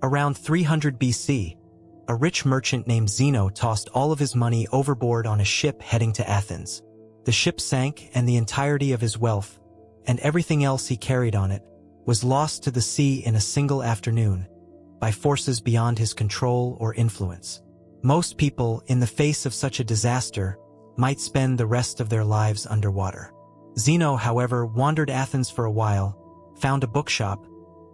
Around 300 BC, a rich merchant named Zeno tossed all of his money overboard on a ship heading to Athens. The ship sank, and the entirety of his wealth, and everything else he carried on it, was lost to the sea in a single afternoon, by forces beyond his control or influence. Most people, in the face of such a disaster, might spend the rest of their lives underwater. Zeno, however, wandered Athens for a while, found a bookshop,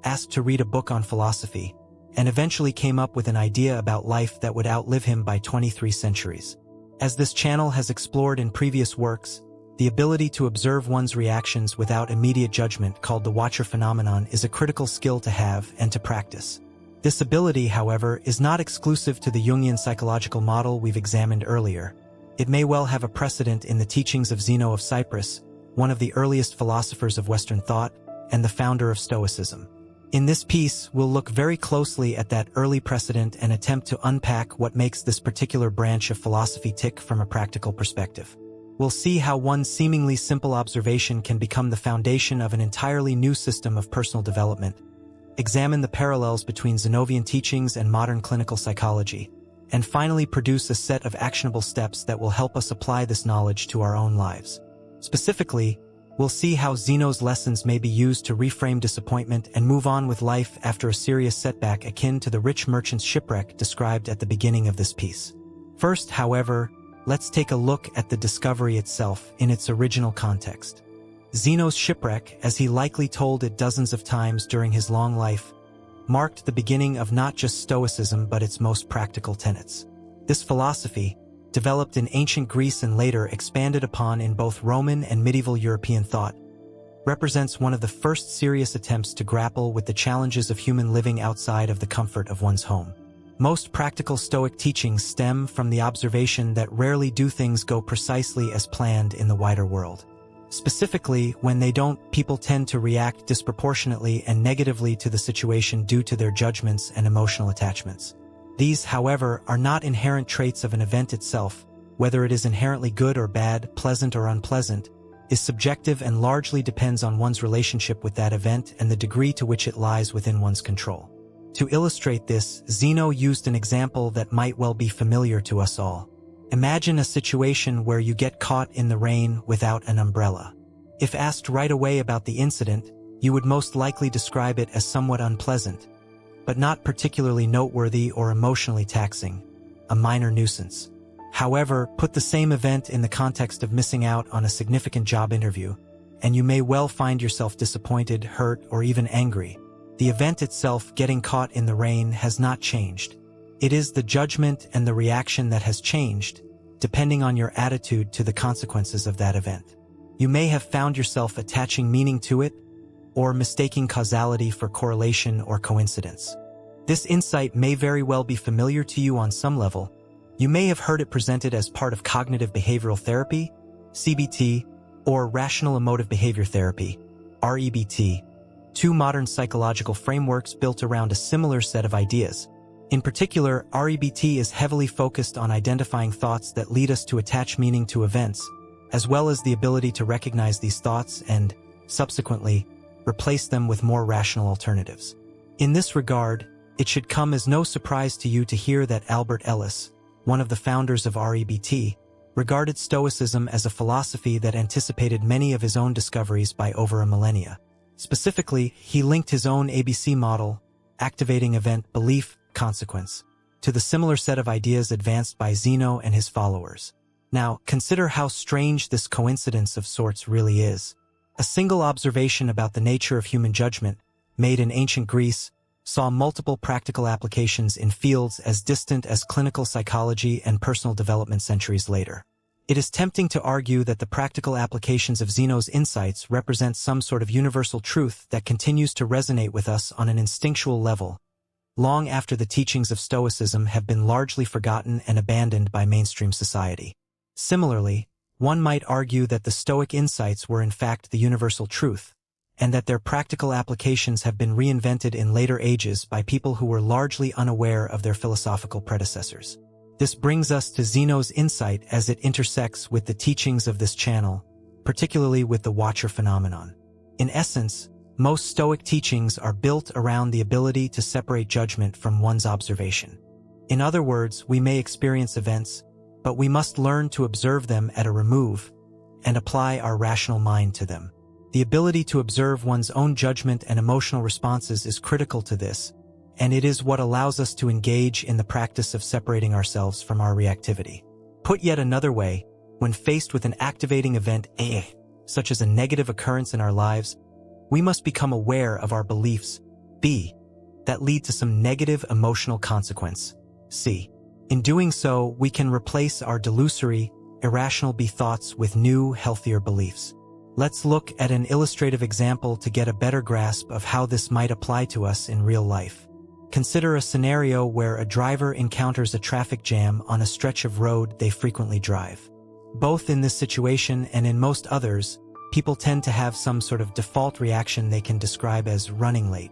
asked to read a book on philosophy, and eventually came up with an idea about life that would outlive him by 23 centuries. As this channel has explored in previous works, the ability to observe one's reactions without immediate judgment, called the watcher phenomenon, is a critical skill to have and to practice. This ability, however, is not exclusive to the Jungian psychological model we've examined earlier. It may well have a precedent in the teachings of Zeno of Cyprus, one of the earliest philosophers of Western thought and the founder of Stoicism. In this piece, we'll look very closely at that early precedent and attempt to unpack what makes this particular branch of philosophy tick from a practical perspective. We'll see how one seemingly simple observation can become the foundation of an entirely new system of personal development, examine the parallels between Zenovian teachings and modern clinical psychology, and finally produce a set of actionable steps that will help us apply this knowledge to our own lives. Specifically, we'll see how Zeno's lessons may be used to reframe disappointment and move on with life after a serious setback, akin to the rich merchant's shipwreck described at the beginning of this piece. First, however, let's take a look at the discovery itself in its original context. Zeno's shipwreck, as he likely told it dozens of times during his long life, marked the beginning of not just Stoicism but its most practical tenets. This philosophy, developed in ancient Greece and later expanded upon in both Roman and medieval European thought, represents one of the first serious attempts to grapple with the challenges of human living outside of the comfort of one's home. Most practical Stoic teachings stem from the observation that rarely do things go precisely as planned in the wider world. Specifically, when they don't, people tend to react disproportionately and negatively to the situation due to their judgments and emotional attachments. These, however, are not inherent traits of an event itself. Whether it is inherently good or bad, pleasant or unpleasant, is subjective and largely depends on one's relationship with that event and the degree to which it lies within one's control. To illustrate this, Zeno used an example that might well be familiar to us all. Imagine a situation where you get caught in the rain without an umbrella. If asked right away about the incident, you would most likely describe it as somewhat unpleasant, but not particularly noteworthy or emotionally taxing, a minor nuisance. However, put the same event in the context of missing out on a significant job interview, and you may well find yourself disappointed, hurt, or even angry. The event itself, getting caught in the rain, has not changed. It is the judgment and the reaction that has changed, depending on your attitude to the consequences of that event. You may have found yourself attaching meaning to it, or mistaking causality for correlation or coincidence. This insight may very well be familiar to you on some level. You may have heard it presented as part of cognitive behavioral therapy, CBT, or Rational Emotive Behavior Therapy, REBT, two modern psychological frameworks built around a similar set of ideas. In particular, REBT is heavily focused on identifying thoughts that lead us to attach meaning to events, as well as the ability to recognize these thoughts and, subsequently, replace them with more rational alternatives. In this regard, it should come as no surprise to you to hear that Albert Ellis, one of the founders of REBT, regarded Stoicism as a philosophy that anticipated many of his own discoveries by over a millennia. Specifically, he linked his own ABC model, activating event, belief, consequence, to the similar set of ideas advanced by Zeno and his followers. Now, consider how strange this coincidence of sorts really is. A single observation about the nature of human judgment, made in ancient Greece, saw multiple practical applications in fields as distant as clinical psychology and personal development centuries later. It is tempting to argue that the practical applications of Zeno's insights represent some sort of universal truth that continues to resonate with us on an instinctual level, long after the teachings of Stoicism have been largely forgotten and abandoned by mainstream society. Similarly, one might argue that the Stoic insights were in fact the universal truth, and that their practical applications have been reinvented in later ages by people who were largely unaware of their philosophical predecessors. This brings us to Zeno's insight as it intersects with the teachings of this channel, particularly with the watcher phenomenon. In essence, Most Stoic teachings are built around the ability to separate judgment from one's observation. In other words, we may experience events, but we must learn to observe them at a remove and apply our rational mind to them. The ability to observe one's own judgment and emotional responses is critical to this, and it is what allows us to engage in the practice of separating ourselves from our reactivity. Put yet another way, when faced with an activating event A, such as a negative occurrence in our lives, we must become aware of our beliefs B, that lead to some negative emotional consequence C. In doing so, we can replace our delusory, irrational B thoughts with new, healthier beliefs. Let's look at an illustrative example to get a better grasp of how this might apply to us in real life. Consider a scenario where a driver encounters a traffic jam on a stretch of road they frequently drive. Both in this situation and in most others, people tend to have some sort of default reaction they can describe as running late.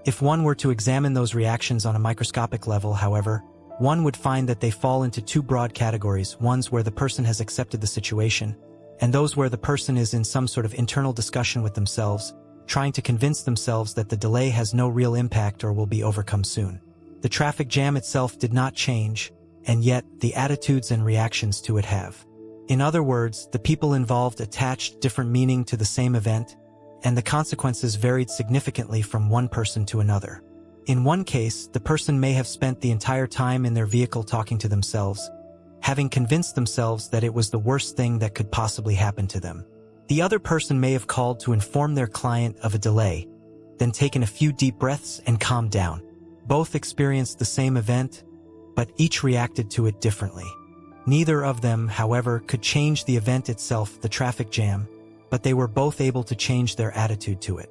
If one were to examine those reactions on a microscopic level, however, one would find that they fall into two broad categories, ones where the person has accepted the situation, and those where the person is in some sort of internal discussion with themselves, trying to convince themselves that the delay has no real impact or will be overcome soon. The traffic jam itself did not change, and yet the attitudes and reactions to it have. In other words, the people involved attached different meaning to the same event, and the consequences varied significantly from one person to another. In one case, the person may have spent the entire time in their vehicle talking to themselves, having convinced themselves that it was the worst thing that could possibly happen to them. The other person may have called to inform their client of a delay, then taken a few deep breaths and calmed down. Both experienced the same event, but each reacted to it differently. Neither of them, however, could change the event itself, the traffic jam, but they were both able to change their attitude to it.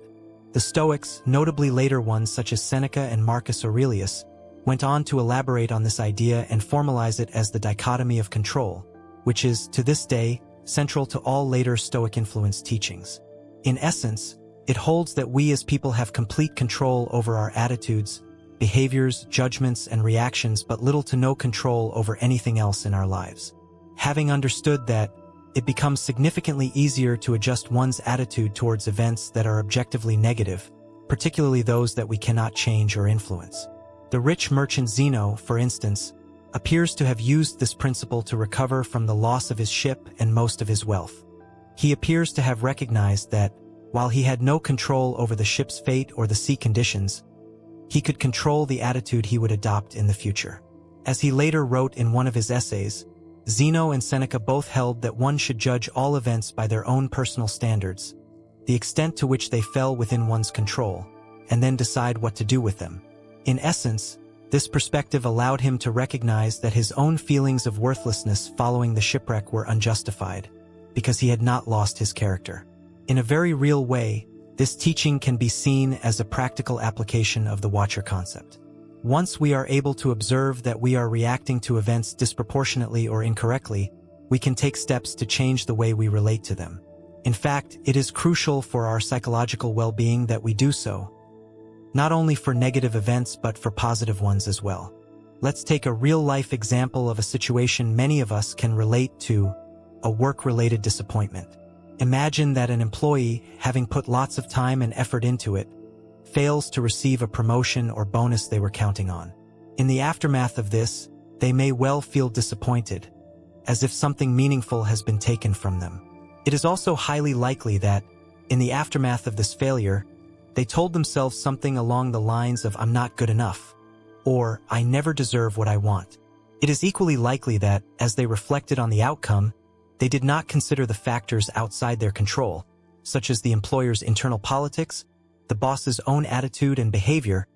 The Stoics, notably later ones such as Seneca and Marcus Aurelius, went on to elaborate on this idea and formalize it as the dichotomy of control, which is, to this day, central to all later Stoic-influenced teachings. In essence, it holds that we as people have complete control over our attitudes, behaviors, judgments, and reactions, but little to no control over anything else in our lives. Having understood that, it becomes significantly easier to adjust one's attitude towards events that are objectively negative, particularly those that we cannot change or influence. The rich merchant Zeno, for instance, appears to have used this principle to recover from the loss of his ship and most of his wealth. He appears to have recognized that, while he had no control over the ship's fate or the sea conditions, he could control the attitude he would adopt in the future. As he later wrote in one of his essays, Zeno and Seneca both held that one should judge all events by their own personal standards, the extent to which they fell within one's control, and then decide what to do with them. In essence, this perspective allowed him to recognize that his own feelings of worthlessness following the shipwreck were unjustified, because he had not lost his character. In a very real way, this teaching can be seen as a practical application of the Watcher concept. Once we are able to observe that we are reacting to events disproportionately or incorrectly, we can take steps to change the way we relate to them. In fact, it is crucial for our psychological well-being that we do so, not only for negative events but for positive ones as well. Let's take a real-life example of a situation many of us can relate to: a work-related disappointment. Imagine that an employee, having put lots of time and effort into it, fails to receive a promotion or bonus they were counting on. In the aftermath of this, they may well feel disappointed, as if something meaningful has been taken from them. It is also highly likely that, in the aftermath of this failure, they told themselves something along the lines of "I'm not good enough," or "I never deserve what I want." It is equally likely that, as they reflected on the outcome, they did not consider the factors outside their control, such as the employer's internal politics, the boss's own attitude and behavior,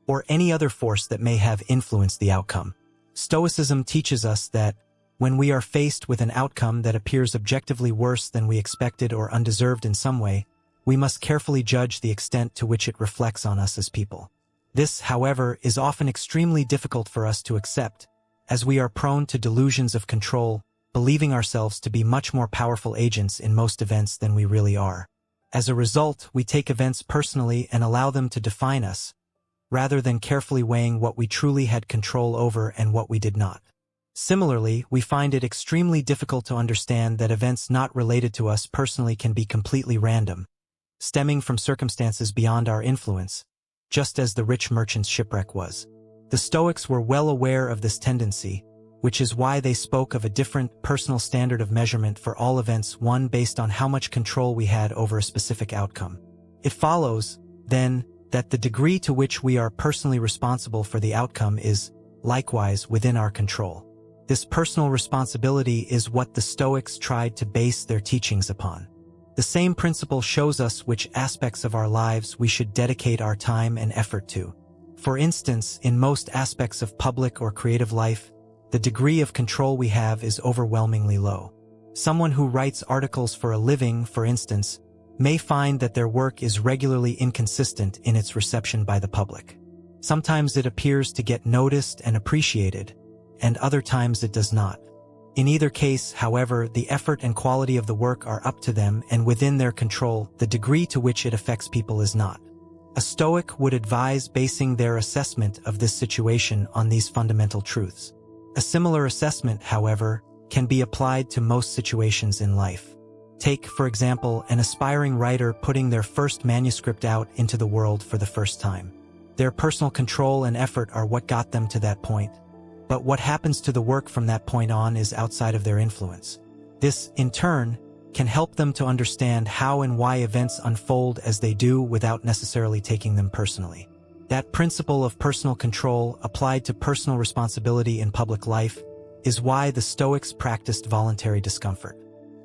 or any other force that may have influenced the outcome. Stoicism teaches us that, when we are faced with an outcome that appears objectively worse than we expected or undeserved in some way, we must carefully judge the extent to which it reflects on us as people. This, however, is often extremely difficult for us to accept, as we are prone to delusions of control, believing ourselves to be much more powerful agents in most events than we really are. As a result, we take events personally and allow them to define us, rather than carefully weighing what we truly had control over and what we did not. Similarly, we find it extremely difficult to understand that events not related to us personally can be completely random, stemming from circumstances beyond our influence, just as the rich merchant's shipwreck was. The Stoics were well aware of this tendency, which is why they spoke of a different personal standard of measurement for all events, one based on how much control we had over a specific outcome. It follows, then, that the degree to which we are personally responsible for the outcome is, likewise, within our control. This personal responsibility is what the Stoics tried to base their teachings upon. The same principle shows us which aspects of our lives we should dedicate our time and effort to. For instance, in most aspects of public or creative life, the degree of control we have is overwhelmingly low. Someone who writes articles for a living, for instance, may find that their work is regularly inconsistent in its reception by the public. Sometimes it appears to get noticed and appreciated, and other times it does not. In either case, however, the effort and quality of the work are up to them and within their control. The degree to which it affects people is not. A Stoic would advise basing their assessment of this situation on these fundamental truths. A similar assessment, however, can be applied to most situations in life. Take, for example, an aspiring writer putting their first manuscript out into the world for the first time. Their personal control and effort are what got them to that point, but what happens to the work from that point on is outside of their influence. This, in turn, can help them to understand how and why events unfold as they do without necessarily taking them personally. That principle of personal control applied to personal responsibility in public life is why the Stoics practiced voluntary discomfort.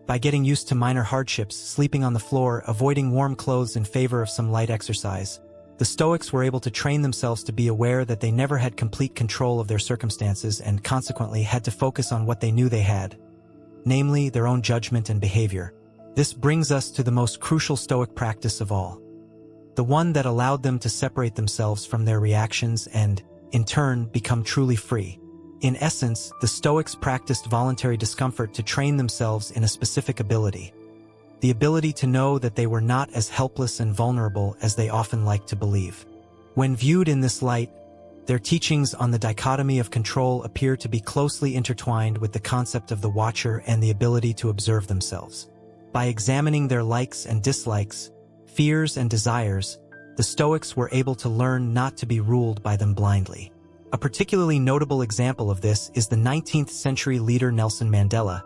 By getting used to minor hardships, sleeping on the floor, avoiding warm clothes in favor of some light exercise, the Stoics were able to train themselves to be aware that they never had complete control of their circumstances and consequently had to focus on what they knew they had, namely their own judgment and behavior. This brings us to the most crucial Stoic practice of all, the one that allowed them to separate themselves from their reactions and, in turn, become truly free. In essence, the Stoics practiced voluntary discomfort to train themselves in a specific ability, the ability to know that they were not as helpless and vulnerable as they often like to believe. When viewed in this light, their teachings on the dichotomy of control appear to be closely intertwined with the concept of the watcher and the ability to observe themselves. By examining their likes and dislikes, fears and desires, the Stoics were able to learn not to be ruled by them blindly. A particularly notable example of this is the 19th century leader Nelson Mandela,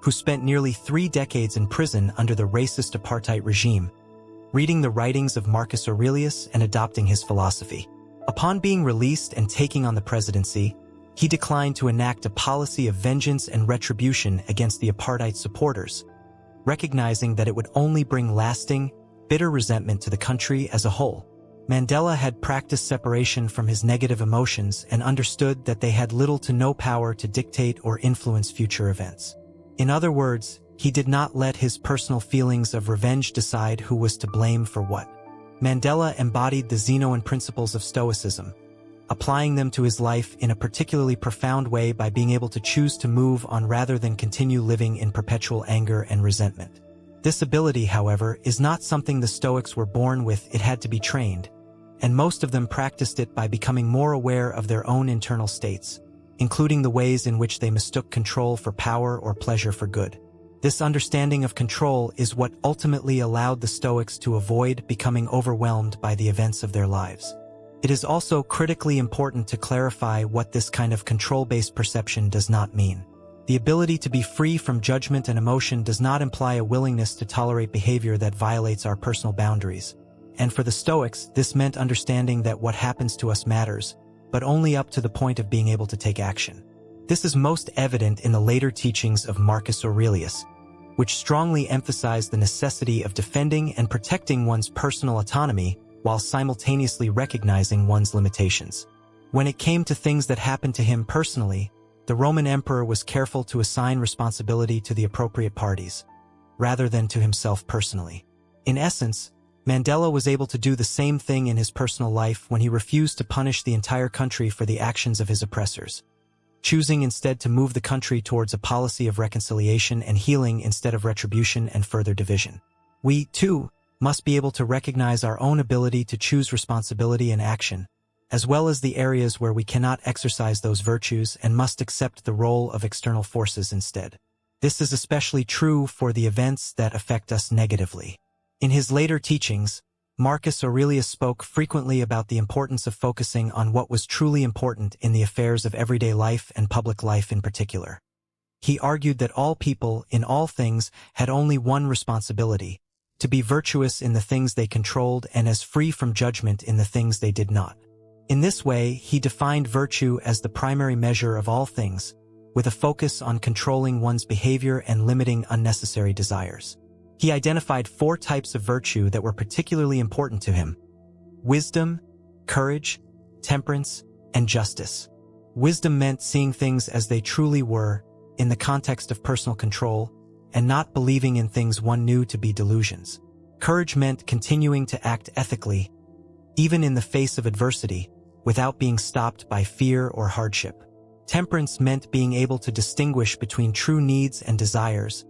who spent nearly 3 decades in prison under the racist apartheid regime, reading the writings of Marcus Aurelius and adopting his philosophy. Upon being released and taking on the presidency, he declined to enact a policy of vengeance and retribution against the apartheid supporters, recognizing that it would only bring lasting, bitter resentment to the country as a whole. Mandela had practiced separation from his negative emotions and understood that they had little to no power to dictate or influence future events. In other words, he did not let his personal feelings of revenge decide who was to blame for what. Mandela embodied the Zenoan principles of Stoicism, applying them to his life in a particularly profound way by being able to choose to move on rather than continue living in perpetual anger and resentment. This ability, however, is not something the Stoics were born with. It had to be trained, and most of them practiced it by becoming more aware of their own internal states, including the ways in which they mistook control for power or pleasure for good. This understanding of control is what ultimately allowed the Stoics to avoid becoming overwhelmed by the events of their lives. It is also critically important to clarify what this kind of control-based perception does not mean. The ability to be free from judgment and emotion does not imply a willingness to tolerate behavior that violates our personal boundaries. And for the Stoics, this meant understanding that what happens to us matters, but only up to the point of being able to take action. This is most evident in the later teachings of Marcus Aurelius, which strongly emphasized the necessity of defending and protecting one's personal autonomy while simultaneously recognizing one's limitations. When it came to things that happened to him personally, the Roman emperor was careful to assign responsibility to the appropriate parties, rather than to himself personally. In essence, Mandela was able to do the same thing in his personal life when he refused to punish the entire country for the actions of his oppressors, choosing instead to move the country towards a policy of reconciliation and healing instead of retribution and further division. We, too, must be able to recognize our own ability to choose responsibility and action, as well as the areas where we cannot exercise those virtues and must accept the role of external forces instead. This is especially true for the events that affect us negatively. In his later teachings, Marcus Aurelius spoke frequently about the importance of focusing on what was truly important in the affairs of everyday life and public life in particular. He argued that all people, in all things, had only one responsibility: to be virtuous in the things they controlled and as free from judgment in the things they did not. In this way, he defined virtue as the primary measure of all things, with a focus on controlling one's behavior and limiting unnecessary desires. He identified 4 types of virtue that were particularly important to him: wisdom, courage, temperance, and justice. Wisdom meant seeing things as they truly were, in the context of personal control, and not believing in things one knew to be delusions. Courage meant continuing to act ethically, even in the face of adversity, without being stopped by fear or hardship. Temperance meant being able to distinguish between true needs and desires,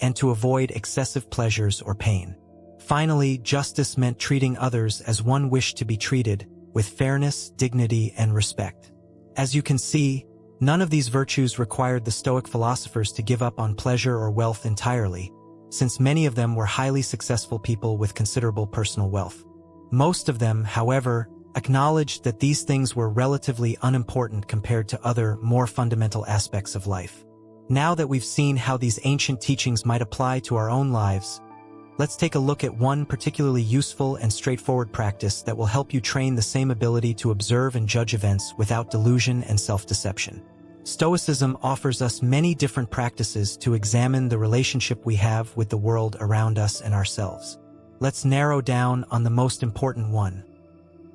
and to avoid excessive pleasures or pain. Finally, justice meant treating others as one wished to be treated, with fairness, dignity, and respect. As you can see, none of these virtues required the Stoic philosophers to give up on pleasure or wealth entirely, since many of them were highly successful people with considerable personal wealth. Most of them, however, acknowledged that these things were relatively unimportant compared to other, more fundamental aspects of life. Now that we've seen how these ancient teachings might apply to our own lives, let's take a look at one particularly useful and straightforward practice that will help you train the same ability to observe and judge events without delusion and self-deception. Stoicism offers us many different practices to examine the relationship we have with the world around us and ourselves. Let's narrow down on the most important one: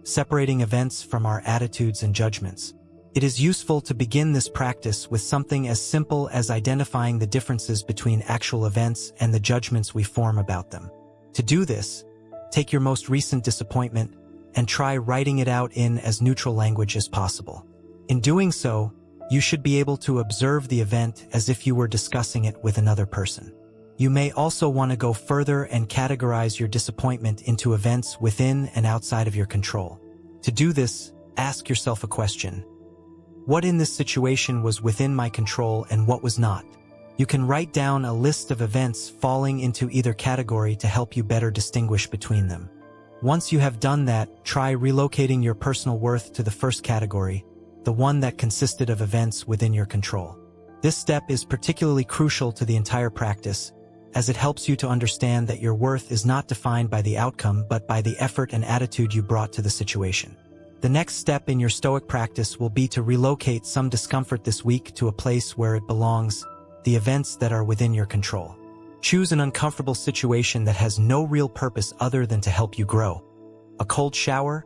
separating events from our attitudes and judgments. It is useful to begin this practice with something as simple as identifying the differences between actual events and the judgments we form about them. To do this, take your most recent disappointment and try writing it out in as neutral language as possible. In doing so, you should be able to observe the event as if you were discussing it with another person. You may also want to go further and categorize your disappointment into events within and outside of your control. To do this, ask yourself a question: what in this situation was within my control and what was not? You can write down a list of events falling into either category to help you better distinguish between them. Once you have done that, try relocating your personal worth to the first category, the one that consisted of events within your control. This step is particularly crucial to the entire practice, as it helps you to understand that your worth is not defined by the outcome but by the effort and attitude you brought to the situation. The next step in your Stoic practice will be to relocate some discomfort this week to a place where it belongs, the events that are within your control. Choose an uncomfortable situation that has no real purpose other than to help you grow. A cold shower,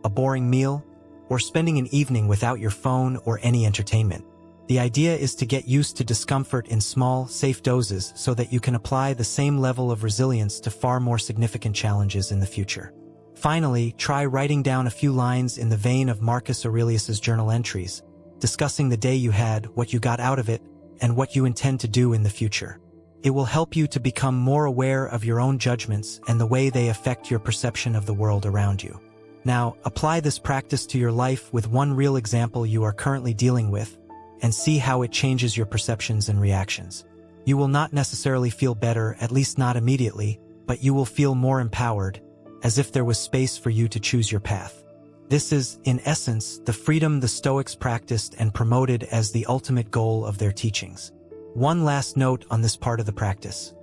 a boring meal, or spending an evening without your phone or any entertainment. The idea is to get used to discomfort in small, safe doses so that you can apply the same level of resilience to far more significant challenges in the future. Finally, try writing down a few lines in the vein of Marcus Aurelius's journal entries, discussing the day you had, what you got out of it, and what you intend to do in the future. It will help you to become more aware of your own judgments and the way they affect your perception of the world around you. Now, apply this practice to your life with one real example you are currently dealing with, and see how it changes your perceptions and reactions. You will not necessarily feel better, at least not immediately, but you will feel more empowered, as if there was space for you to choose your path. This is, in essence, the freedom the Stoics practiced and promoted as the ultimate goal of their teachings. One last note on this part of the practice.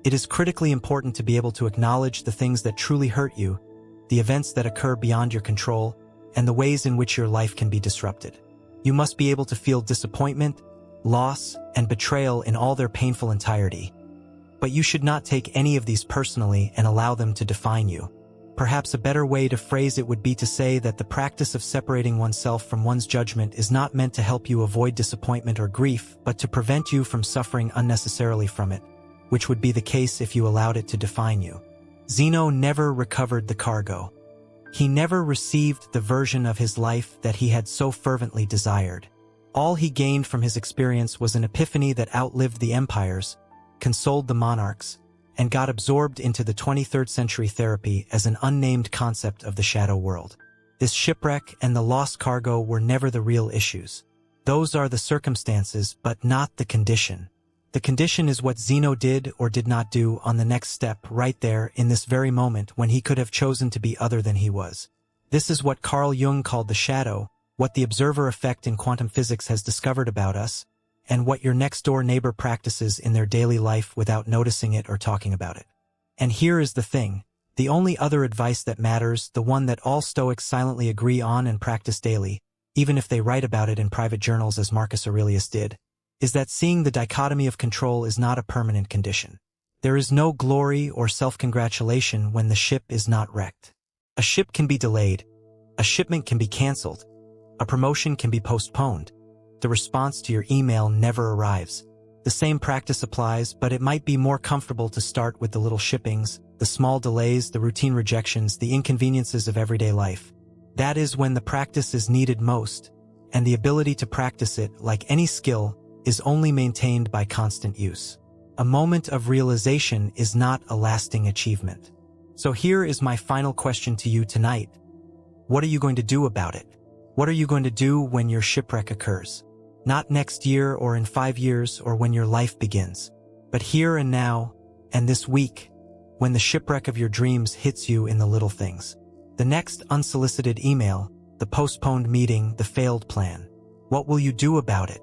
It is critically important to be able to acknowledge the things that truly hurt you, the events that occur beyond your control, and the ways in which your life can be disrupted. You must be able to feel disappointment, loss, and betrayal in all their painful entirety. But you should not take any of these personally and allow them to define you. Perhaps a better way to phrase it would be to say that the practice of separating oneself from one's judgment is not meant to help you avoid disappointment or grief, but to prevent you from suffering unnecessarily from it, which would be the case if you allowed it to define you. Zeno never recovered the cargo. He never received the version of his life that he had so fervently desired. All he gained from his experience was an epiphany that outlived the empires, consoled the monarchs, and got absorbed into the 23rd century therapy as an unnamed concept of the shadow world. This shipwreck and the lost cargo were never the real issues. Those are the circumstances, but not the condition. The condition is what Zeno did or did not do on the next step right there in this very moment when he could have chosen to be other than he was. This is what Carl Jung called the shadow, what the observer effect in quantum physics has discovered about us, and what your next-door neighbor practices in their daily life without noticing it or talking about it. And here is the thing, the only other advice that matters, the one that all Stoics silently agree on and practice daily, even if they write about it in private journals as Marcus Aurelius did, is that seeing the dichotomy of control is not a permanent condition. There is no glory or self-congratulation when the ship is not wrecked. A ship can be delayed, a shipment can be canceled, a promotion can be postponed, the response to your email never arrives. The same practice applies, but it might be more comfortable to start with the little shippings, the small delays, the routine rejections, the inconveniences of everyday life. That is when the practice is needed most, and the ability to practice it, like any skill, is only maintained by constant use. A moment of realization is not a lasting achievement. So here is my final question to you tonight. What are you going to do about it? What are you going to do when your shipwreck occurs? Not next year or in 5 years or when your life begins, but here and now, and this week, when the shipwreck of your dreams hits you in the little things. The next unsolicited email, the postponed meeting, the failed plan. What will you do about it?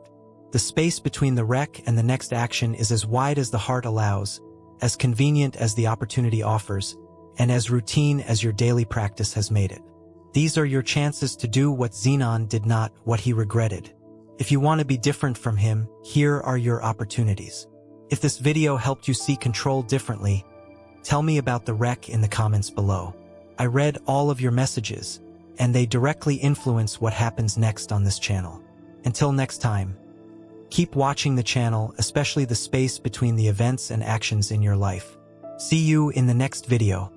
The space between the wreck and the next action is as wide as the heart allows, as convenient as the opportunity offers, and as routine as your daily practice has made it. These are your chances to do what Zeno did not, what he regretted. If you want to be different from him, here are your opportunities. If this video helped you see control differently, tell me about the wreck in the comments below. I read all of your messages, and they directly influence what happens next on this channel. Until next time, keep watching the channel, especially the space between the events and actions in your life. See you in the next video.